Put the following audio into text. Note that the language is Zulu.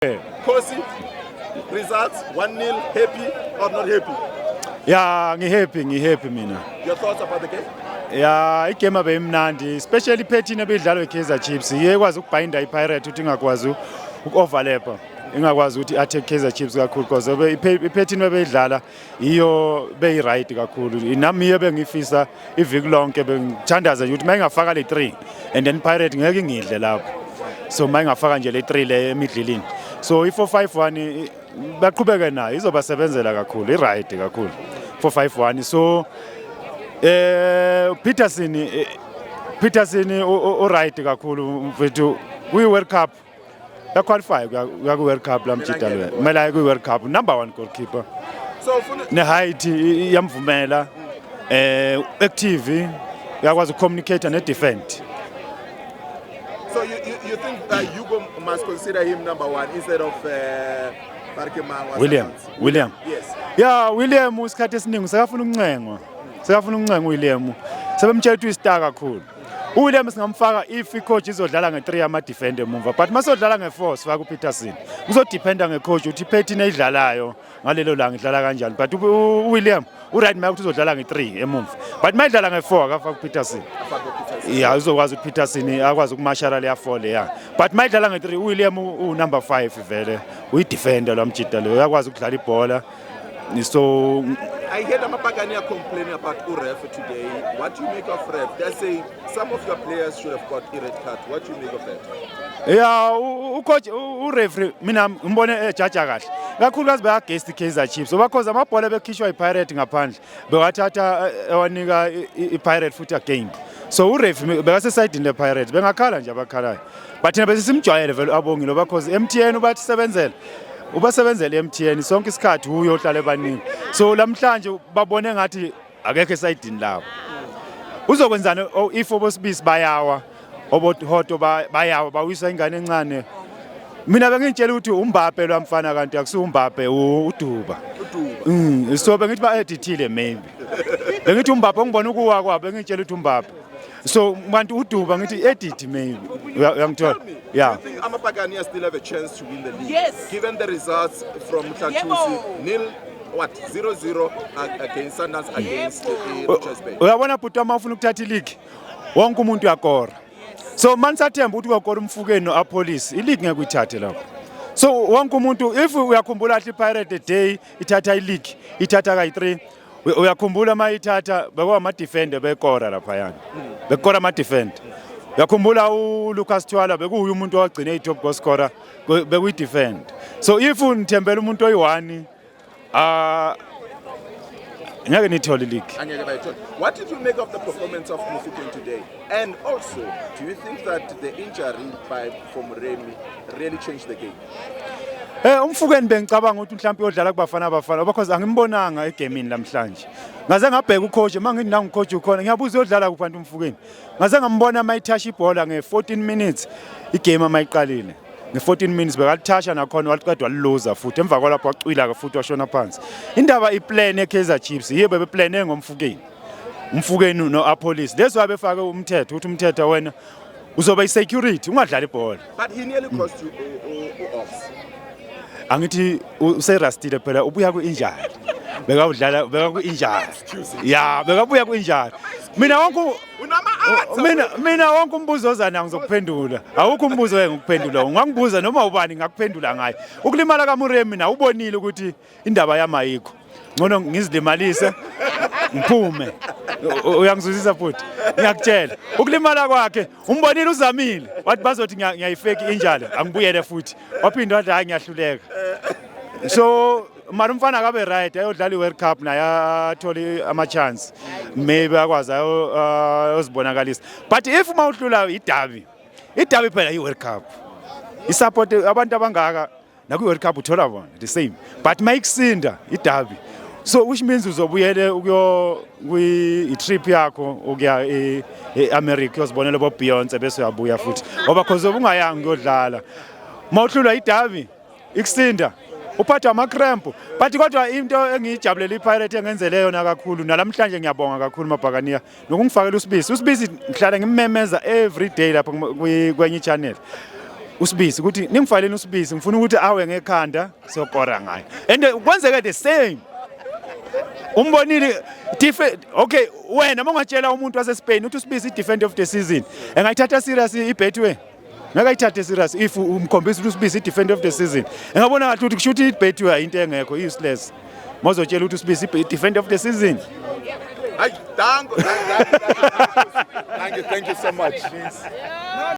Kosi, results 1-0, happy or not happy? Yeah, ngihappy mina. Your thoughts about the game? Yeah, igame abemnandi, especially iphethini ebidlalwe iKaizer Chiefs. Iyekwazi ukubhinda iPirate uthi ingakwazi ukoverlapa. Ingakwazi ukuthi attack Kaizer Chiefs kakhulu because iphethini ebedlala iyo beyi right kakhulu. Nami bengifisa iviki lonke bengithandaza ukuthi mayingafaka le 3 and then Pirate ngeke ngidle lapho. So mayingafaka nje le 3 le emidlilini. So i451 baqhubeke nayo izobasebenzela kakhulu i-right kakhulu 451 so Peterson o-right kakhulu mfethu kwi-World Cup ya qualify ku World Cup lamjidalwe kumele ku World Cup number 1 goalkeeper so ne height yamvumela active yakwazi communicate ne defend. So you think Hugo must consider him number 1 instead of William. Yes. Yeah, William usikhathi esiningi sekafuna ukuncengwa William. Sebemtshela ukuthi istar kakhulu. William singamfaka if icoach izodlala nge3 ama defender emumva but masodlala nge4 sifaka uPeterson. Kuzodependa ngecoach ukuthi iphethini edlalayo ngalelo langa idlala kanjani but William right manje ukuthi uzodlala nge3 emumva but mayidlala nge4 akafaka uPeterson. Yeah, uzokwazi uPeterson akwazi ukumashara le ya4 le ya. But mayidlala nge3 William number 5 vele uyidefender lamjida lo yakwazi ukudlala ibhola. So I heard Amapagania complaining about Uref today. What do you make of Ref? They say some of your players should have got a red card. What do you make of that? Yeah, ucoach ureferee mina ngimbone ejaja kahle. Kakhulukazi bayagest iKaizer Chiefs. Because amabhola bekhishwa iPirate ngaphandle. Bewathatha ewanika iPirate futhi again. So ureferee bekase side in the Pirates. Bengakhala nje abakhalayo. But thina besimjwayele vele abongile because MTN ubathi sebenzele. Ubasebenzele MTN sonke isikhathi uyo ohlala ebaningi. So lamhlanje babone ngathi akekho esayidini labo. Uzokwenzana if obosibisi bayawa obohoto bayawa bawisa ingane encane. Mina bengitshela ukuthi uMbappe lwamfana kanti akusiyo uMbappe uDuba. So bengithi ba edithile maybe. Bengithi uMbappe ngibona ukuwa kwabo bengitshela ukuthi uMbappe. So bantu uDuba ngithi edit maybe. Uyangithola? Yeah. Do you think Amapagania still have a chance to win the league? Yes. Given the results from Mhlathusi, 0-0 against Sundowns against Richards Bay. Uyabona bhuti amafuna ukuthatha ileague. Wonke umuntu uyakora. So manisathemba ukuthi uyakora umfukeni noApolice, ileague ngeke uyithathe lapho. So wonke umuntu if uyakhumbula athi iPirate day ithatha ileague, ithatha kayi3. Uyakhumbula mayithatha bekwa ama defender bekora lapha yana. Bekora ama defender. Yakhumbula uLucas Twala bekuyi umuntu owagcina iTop goal scorer bekuyi defend. So if unithembela umuntu oyi1 ngeke nithole league. What did you make of the performance of Mufokeng today? And also, do you think that the injury from Remy really changed the game? Umfukeni bengicabanga ukuthi mhlawumbe uyodlala kubafana because angimbonanga egamini lamhlanje. Ngaze ngabheka ucoach mangithi nangu coach ukhona ngiyabuza uyodlala kubantu umfukeni. Ngaze ngambona mayithash ibhola nge14 minutes igame amayiqalile. Nge14 minutes bekalithatha nakhona waliqedwa liloza futhi emva kwalapho wacwila ke futhi washona phansi. Indaba iplan eKaizer Chiefs yibe beplane ngomfukeni. Umfukeni noApolice. Leso abefake umthetho ukuthi umthetho wena uzoba isecurity ungadlala ibhola. But he nearly cost you offs. Angithi userastile phela ubuya ku-injury. Bekawudlala ku-injury. Yeah, bekabuya ku-injury. Mina wonke umbuzo ozana ngizokuphendula. Awukho umbuzo engikuphendula. Ungangibuza noma ubani ngakuphendula ngayo. Ukulimala kaMuremi mina ubonile ukuthi indaba yami ayikho. Ngono ngizilimalise ngiphume. Uyangizwisisa futhi. Ngiyakutshela. Ukulimala kwakhe umbonile uzamile. Wathi bazothi ngiyayifake injalo angibuyele futhi. Waphinda wathi hayi ngiyahluleka. So mara umfana akabe right ayodlala iWorld Cup naye athola ama chance maybe akwazi ayozibonakalisa but if mawuhlula iDerby phela iWorld Cup isupport abantu abangaka naku iWorld Cup uthola bona the same but mayikusinda iDerby so which means uzobuyele ukuyo kwi-trip yakho ukuya eAmerica uyozibonela bo Beyonce bese uyabuya futhi ngoba cause ubungayanga uyodlala mawuhlula iDerby ikusinda uphathwa amacramp but kodwa into engiyijabulela iPirate engenzele yona kakhulu nalamhlanje ngiyabonga kakhulu Mapagania nokungifakela usibisi ngihlala ngimmemeza every day lapha kwenye channel uSibisi ukuthi ningifaleni uSibisi ngifuna ukuthi awe ngekhanda siyokora ngayo and kwenzeka the same umbonile different. Okay, wena mongatshela umuntu waseSpain uthi uSibisi defender of the season engayithatha serious iBetway ngakayithathe serious if umkhombisa ukuthi uSibisi defender of the season engabona ngathi ukuthi kushuthi iBetway into engekho useless mozotshela ukuthi uSibisi defender of the season. Thank you so much.